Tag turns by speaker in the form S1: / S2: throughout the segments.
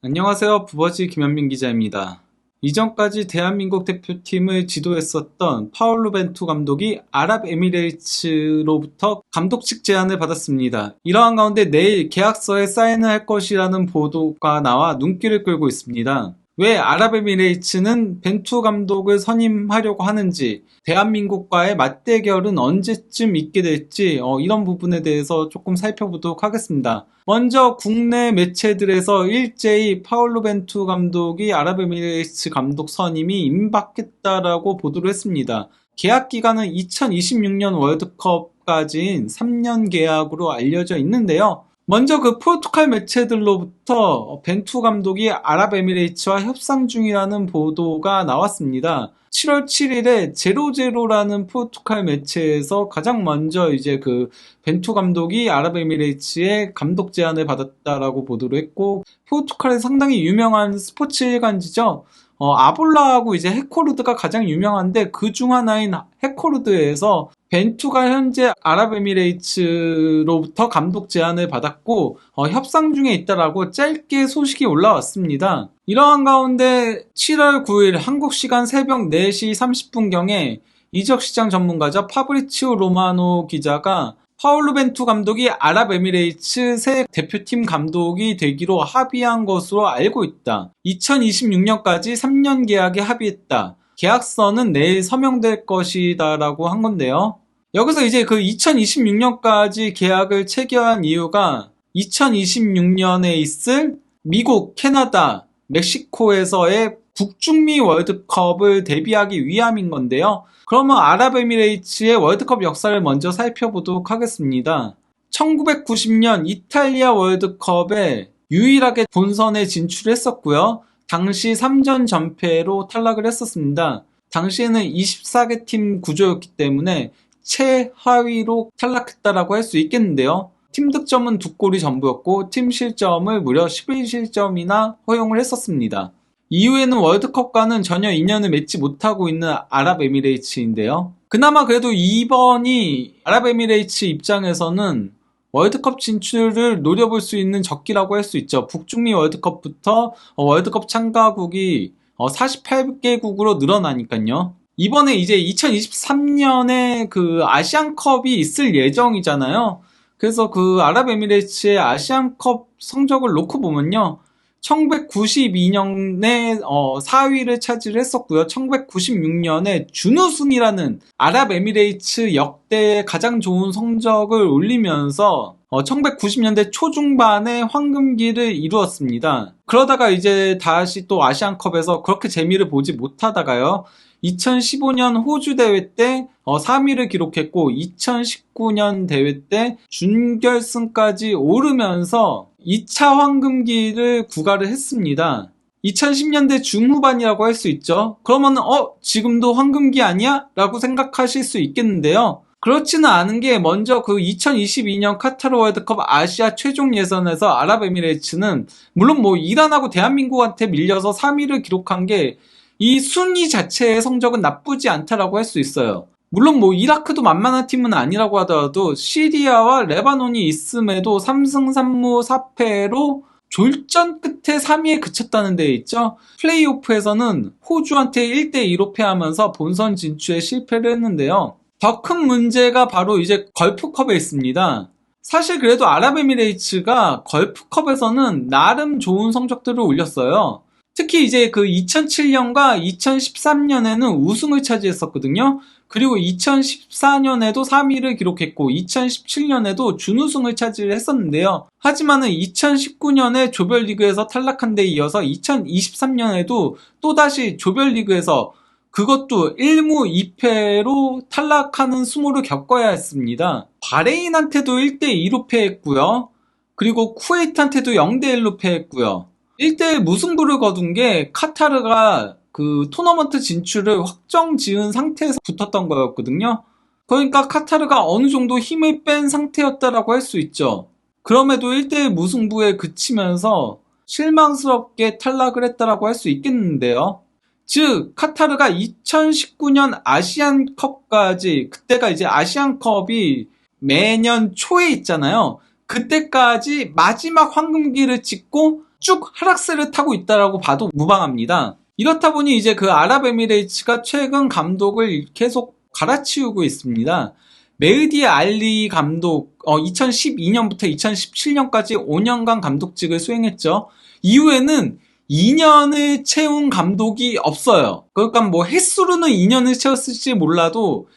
S1: 안녕하세요. 부버지 김현민 기자입니다. 이전까지 대한민국 대표팀을 지도했었던 파울루 벤투 감독이 아랍에미레이츠로부터 감독직 제안을 받았습니다. 이러한 가운데 내일 계약서에 사인을 할 것이라는 보도가 나와 눈길을 끌고 있습니다. 왜 아랍에미레이츠는 벤투 감독을 선임하려고 하는지, 대한민국과의 맞대결은 언제쯤 있게 될지 이런 부분에 대해서 조금 살펴보도록 하겠습니다. 먼저 국내 매체들에서 일제히 파울루 벤투 감독이 아랍에미레이츠 감독 선임이 임박했다라고 보도를 했습니다. 계약 기간은 2026년 월드컵까지인 3년 계약으로 알려져 있는데요. 먼저 그 포르투갈 매체들로부터 벤투 감독이 아랍에미레이츠와 협상 중이라는 보도가 나왔습니다. 7월 7일에 제로제로라는 포르투갈 매체에서 가장 먼저 이제 그 벤투 감독이 아랍에미레이츠의 감독 제안을 받았다라고 보도를 했고, 포르투갈에 상당히 유명한 스포츠 일간지죠. 아볼라하고 이제 해코르드가 가장 유명한데 그 중 하나인 해코르드에서 벤투가 현재 아랍에미레이츠로부터 감독 제안을 받았고 협상 중에 있다라고 짧게 소식이 올라왔습니다. 이러한 가운데 7월 9일 한국 시간 새벽 4시 30분경에 이적시장 전문가죠. 파브리치오 로마노 기자가 파울루 벤투 감독이 아랍에미레이츠 새 대표팀 감독이 되기로 합의한 것으로 알고 있다. 2026년까지 3년 계약에 합의했다. 계약서는 내일 서명될 것이다 라고 한 건데요. 여기서 이제 그 2026년까지 계약을 체결한 이유가 2026년에 있을 미국, 캐나다, 멕시코에서의 북중미 월드컵을 대비하기 위함인 건데요. 그러면 아랍에미레이츠의 월드컵 역사를 먼저 살펴보도록 하겠습니다. 1990년 이탈리아 월드컵에 유일하게 본선에 진출했었고요. 당시 3전 전패로 탈락을 했었습니다. 당시에는 24개 팀 구조였기 때문에 최하위로 탈락했다라고 할 수 있겠는데요. 팀 득점은 2골이 전부였고 팀 실점을 무려 11실점이나 허용을 했었습니다. 이후에는 월드컵과는 전혀 인연을 맺지 못하고 있는 아랍에미레이츠인데요. 그나마 그래도 이번이 아랍에미레이츠 입장에서는 월드컵 진출을 노려볼 수 있는 적기라고 할 수 있죠. 북중미 월드컵부터 월드컵 참가국이 48개국으로 늘어나니까요. 이번에 이제 2023년에 그 아시안컵이 있을 예정이잖아요. 그래서 그 아랍에미레이츠의 아시안컵 성적을 놓고 보면요. 1992년에 4위를 차지를 했었고요. 1996년에 준우승이라는 아랍에미레이츠 역대 가장 좋은 성적을 올리면서 1990년대 초중반에 황금기를 이루었습니다. 그러다가 이제 다시 또 아시안컵에서 그렇게 재미를 보지 못하다가요. 2015년 호주 대회 때 3위를 기록했고 2019년 대회 때 준결승까지 오르면서 2차 황금기를 구가를 했습니다. 2010년대 중후반이라고 할 수 있죠. 그러면 지금도 황금기 아니야? 라고 생각하실 수 있겠는데요. 그렇지는 않은 게 먼저 그 2022년 카타르 월드컵 아시아 최종 예선에서 아랍에미레이츠는 물론 뭐 이란하고 대한민국한테 밀려서 3위를 기록한 게 이 순위 자체의 성적은 나쁘지 않다라고 할 수 있어요. 물론 뭐 이라크도 만만한 팀은 아니라고 하더라도 시리아와 레바논이 있음에도 3승 3무 4패로 졸전 끝에 3위에 그쳤다는 데 있죠. 플레이오프에서는 호주한테 1대2로 패하면서 본선 진출에 실패를 했는데요. 더 큰 문제가 바로 이제 걸프컵에 있습니다. 사실 그래도 아랍에미레이츠가 걸프컵에서는 나름 좋은 성적들을 올렸어요. 특히 이제 그 2007년과 2013년에는 우승을 차지했었거든요. 그리고 2014년에도 3위를 기록했고 2017년에도 준우승을 차지했었는데요. 하지만은 2019년에 조별리그에서 탈락한 데 이어서 2023년에도 또다시 조별리그에서 그것도 1무 2패로 탈락하는 수모를 겪어야 했습니다. 바레인한테도 1대2로 패했고요. 그리고 쿠웨이트한테도 0대1로 패했고요. 1대1 무승부를 거둔 게 카타르가 그 토너먼트 진출을 확정 지은 상태에서 붙었던 거였거든요. 그러니까 카타르가 어느 정도 힘을 뺀 상태였다라고 할 수 있죠. 그럼에도 1대1 무승부에 그치면서 실망스럽게 탈락을 했다라고 할 수 있겠는데요. 즉 카타르가 2019년 아시안컵까지, 그때가 이제 아시안컵이 매년 초에 있잖아요. 그때까지 마지막 황금기를 찍고 쭉 하락세를 타고 있다라고 봐도 무방합니다. 이렇다 보니 이제 그 아랍에미레이츠가 최근 감독을 계속 갈아치우고 있습니다. 메흐디 알리 감독 2012년부터 2017년까지 5년간 감독직을 수행했죠. 이후에는 2년을 채운 감독이 없어요. 그러니까 뭐 횟수로는 2년을 채웠을지 몰라도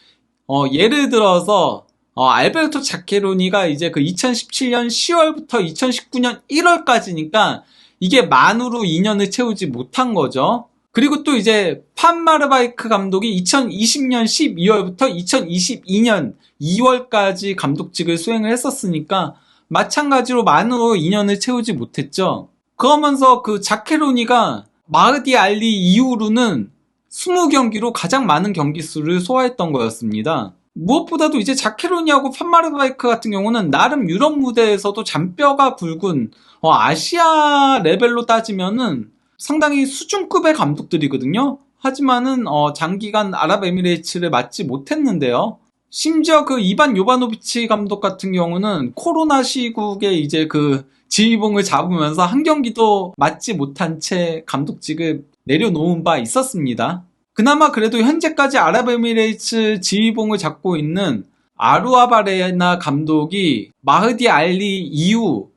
S1: 예를 들어서 알베르토 자케로니가 이제 그 2017년 10월부터 2019년 1월까지니까 이게 만으로 2년을 채우지 못한 거죠. 그리고 또 이제 판 마르바이크 감독이 2020년 12월부터 2022년 2월까지 감독직을 수행을 했었으니까 마찬가지로 만으로 2년을 채우지 못했죠. 그러면서 그 자케로니가 마흐디 알리 이후로는 20경기로 가장 많은 경기 수를 소화했던 거였습니다. 무엇보다도 이제 자케로니하고 판마르바이크 같은 경우는 나름 유럽 무대에서도 잔뼈가 굵은 아시아 레벨로 따지면은 상당히 수준급의 감독들이거든요. 하지만은 장기간 아랍에미레이츠를 맡지 못했는데요. 심지어 그 이반 요바노비치 감독 같은 경우는 코로나 시국에 이제 그 지휘봉을 잡으면서 한 경기도 맡지 못한 채 감독직을 내려놓은 바 있었습니다. 그나마 그래도 현재까지 아랍에미레이츠 지휘봉을 잡고 있는 아루아바레나 감독이 마흐디 알리 이후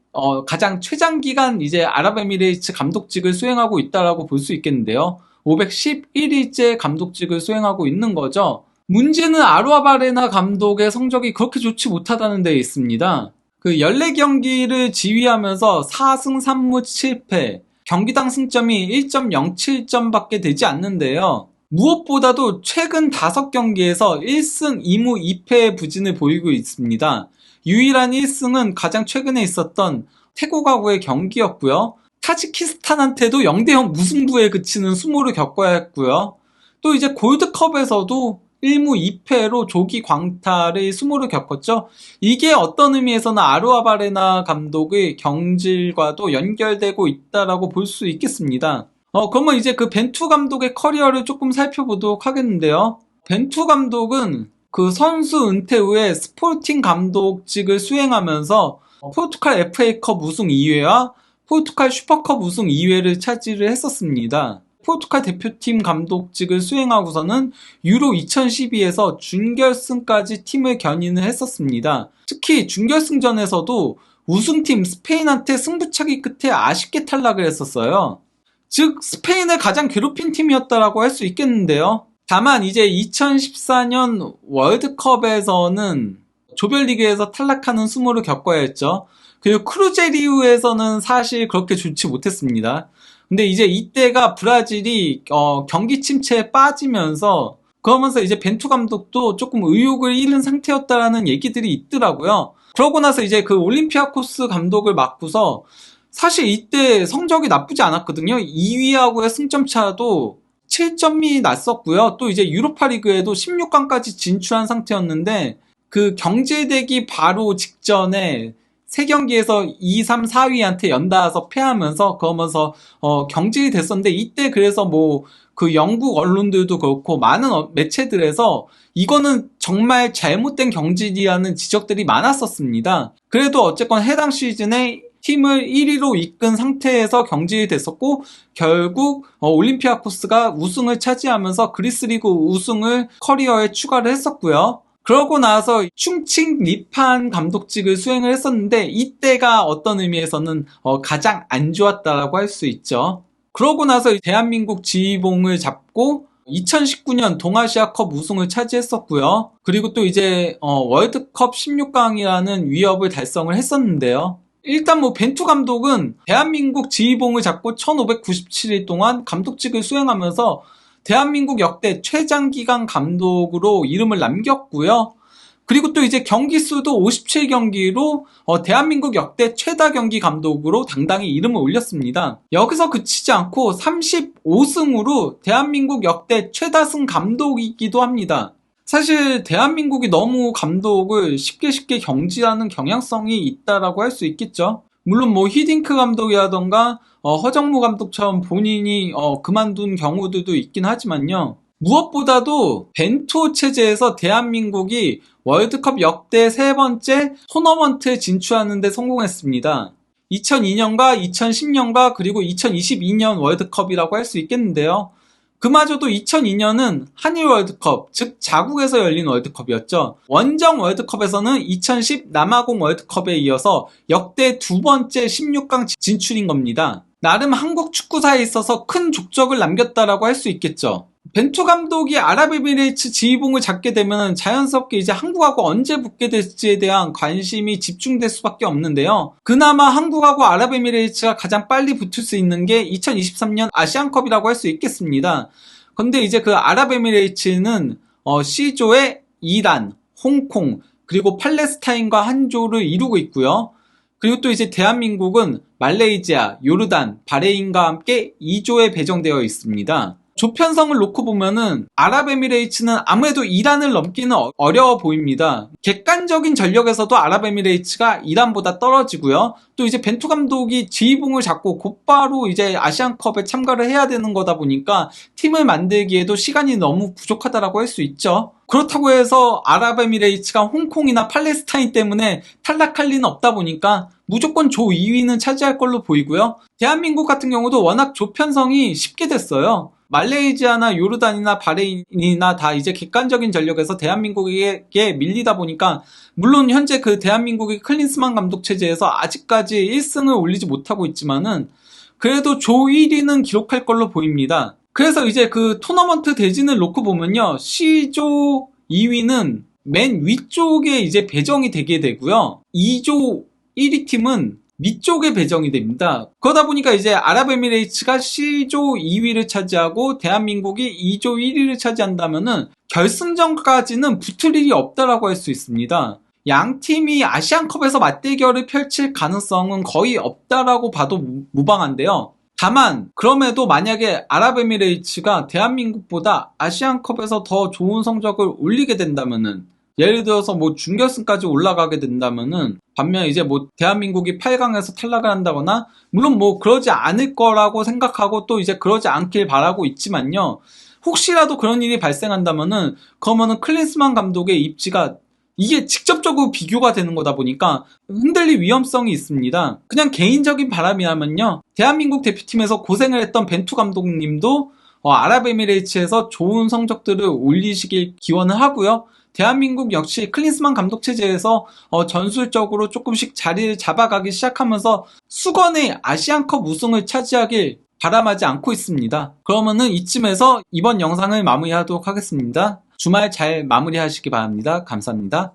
S1: 가장 최장기간 이제 아랍에미레이츠 감독직을 수행하고 있다라고 볼 수 있겠는데요. 511일째 감독직을 수행하무 있는 거죠. 문제는 아루아바레나 감독의 성적이 그렇게 좋지 못하다는 데 있습니다. 그 14경기를 지휘하면서 4승 3무 7패, 경기당 승점이 1.07점밖에 되지 않는데요. 무엇보다도 최근 5경기에서 1승 2무 2패의 부진을 보이고 있습니다. 유일한 1승은 가장 최근에 있었던 태국하고의 경기였고요. 타지키스탄한테도 0대0 무승부에 그치는 수모를 겪어야 했고요. 또 이제 골드컵에서도 1무 2패로 조기 광탈의 수모를 겪었죠. 이게 어떤 의미에서는 아루아바레나 감독의 경질과도 연결되고 있다라고 볼 수 있겠습니다. 그러면 이제 그 벤투 감독의 커리어를 조금 살펴보도록 하겠는데요. 벤투 감독은 그 선수 은퇴 후에 스포팅 감독직을 수행하면서 포르투갈 FA컵 우승 2회와 포르투갈 슈퍼컵 우승 2회를 차지를 했었습니다. 포르투갈 대표팀 감독직을 수행하고서는 유로 2012에서 준결승까지 팀을 견인을 했었습니다. 특히 준결승전에서도 우승팀 스페인한테 승부차기 끝에 아쉽게 탈락을 했었어요. 즉 스페인을 가장 괴롭힌 팀이었다라고 할 수 있겠는데요. 다만 이제 2014년 월드컵에서는 조별리그에서 탈락하는 수모를 겪어야 했죠. 그리고 크루제리우에서는 사실 그렇게 좋지 못했습니다. 근데 이제 이때가 브라질이 경기 침체에 빠지면서 그러면서 이제 벤투 감독도 조금 의욕을 잃은 상태였다라는 얘기들이 있더라고요. 그러고 나서 이제 그 올림피아코스 감독을 맡고서 사실 이때 성적이 나쁘지 않았거든요. 2위하고의 승점 차도 7점이 났었고요. 또 이제 유로파리그에도 16강까지 진출한 상태였는데 그 경질되기 바로 직전에 3경기에서 2, 3, 4위한테 연달아서 패하면서 그러면서 경질이 됐었는데 이때 그래서 뭐 그 영국 언론들도 그렇고 많은 매체들에서 이거는 정말 잘못된 경질이라는 지적들이 많았었습니다. 그래도 어쨌건 해당 시즌에 팀을 1위로 이끈 상태에서 경질이 됐었고 결국 올림피아코스가 우승을 차지하면서 그리스 리그 우승을 커리어에 추가를 했었고요. 그러고 나서 충칭 리판 감독직을 수행을 했었는데 이때가 어떤 의미에서는 가장 안 좋았다라고 할 수 있죠. 그러고 나서 대한민국 지휘봉을 잡고 2019년 동아시아컵 우승을 차지했었고요. 그리고 또 이제 월드컵 16강이라는 위협을 달성을 했었는데요. 일단 뭐 벤투 감독은 대한민국 지휘봉을 잡고 1597일 동안 감독직을 수행하면서 대한민국 역대 최장기간 감독으로 이름을 남겼고요. 그리고 또 이제 경기 수도 57경기로 대한민국 역대 최다 경기 감독으로 당당히 이름을 올렸습니다. 여기서 그치지 않고 35승으로 대한민국 역대 최다승 감독이기도 합니다. 사실 대한민국이 너무 감독을 쉽게 경질하는 경향성이 있다라고 할 수 있겠죠. 물론 뭐 히딩크 감독이라던가 허정무 감독처럼 본인이 그만둔 경우들도 있긴 하지만요. 무엇보다도 벤투 체제에서 대한민국이 월드컵 역대 3번째 토너먼트에 진출하는 데 성공했습니다. 2002년과 2010년과 그리고 2022년 월드컵이라고 할 수 있겠는데요. 그마저도 2002년은 한일 월드컵, 즉 자국에서 열린 월드컵이었죠. 원정 월드컵에서는 2010 남아공 월드컵에 이어서 역대 두 번째 16강 진출인 겁니다. 나름 한국 축구사에 있어서 큰 족적을 남겼다라고 할 수 있겠죠. 벤투 감독이 아랍에미레이트 지휘봉을 잡게 되면 자연스럽게 이제 한국하고 언제 붙게 될지에 대한 관심이 집중될 수밖에 없는데요. 그나마 한국하고 아랍에미레이트가 가장 빨리 붙을 수 있는 게 2023년 아시안컵이라고 할 수 있겠습니다. 근데 이제 그 아랍에미레이트는 C조에 이란, 홍콩, 그리고 팔레스타인과 한 조를 이루고 있고요. 그리고 또 이제 대한민국은 말레이시아, 요르단, 바레인과 함께 2조에 배정되어 있습니다. 조편성을 놓고 보면은 아랍에미레이트는 아무래도 이란을 넘기는 어려워 보입니다. 객관적인 전력에서도 아랍에미레이트가 이란보다 떨어지고요. 또 이제 벤투 감독이 지휘봉을 잡고 곧바로 이제 아시안컵에 참가를 해야 되는 거다 보니까 팀을 만들기에도 시간이 너무 부족하다라고 할 수 있죠. 그렇다고 해서 아랍에미레이트가 홍콩이나 팔레스타인 때문에 탈락할 리는 없다 보니까 무조건 조 2위는 차지할 걸로 보이고요. 대한민국 같은 경우도 워낙 조편성이 쉽게 됐어요. 말레이시아나 요르단이나 바레인이나 다 이제 객관적인 전력에서 대한민국에게 밀리다 보니까 물론 현재 그 대한민국이 클린스만 감독 체제에서 아직까지 1승을 올리지 못하고 있지만은 그래도 조 1위는 기록할 걸로 보입니다. 그래서 이제 그 토너먼트 대진을 놓고 보면요. C조 2위는 맨 위쪽에 이제 배정이 되게 되고요. 2조 1위 팀은 밑쪽에 배정이 됩니다. 그러다 보니까 이제 아랍에미레이트가 C조 2위를 차지하고 대한민국이 2조 1위를 차지한다면은 결승전까지는 붙을 일이 없다라고 할 수 있습니다. 양 팀이 아시안컵에서 맞대결을 펼칠 가능성은 거의 없다라고 봐도 무방한데요. 다만 그럼에도 만약에 아랍에미레이트가 대한민국보다 아시안컵에서 더 좋은 성적을 올리게 된다면은 예를 들어서 뭐 준결승까지 올라가게 된다면은 반면 이제 뭐 대한민국이 8강에서 탈락을 한다거나 물론 뭐 그러지 않을 거라고 생각하고 또 이제 그러지 않길 바라고 있지만요. 혹시라도 그런 일이 발생한다면은 그러면은 클린스만 감독의 입지가 이게 직접적으로 비교가 되는 거다 보니까 흔들릴 위험성이 있습니다. 그냥 개인적인 바람이라면요. 대한민국 대표팀에서 고생을 했던 벤투 감독님도 아랍에미레이트에서 좋은 성적들을 올리시길 기원을 하고요. 대한민국 역시 클린스만 감독 체제에서 전술적으로 조금씩 자리를 잡아가기 시작하면서 수건의 아시안컵 우승을 차지하길 바람하지 않고 있습니다. 그러면은 이쯤에서 이번 영상을 마무리하도록 하겠습니다. 주말 잘 마무리하시기 바랍니다. 감사합니다.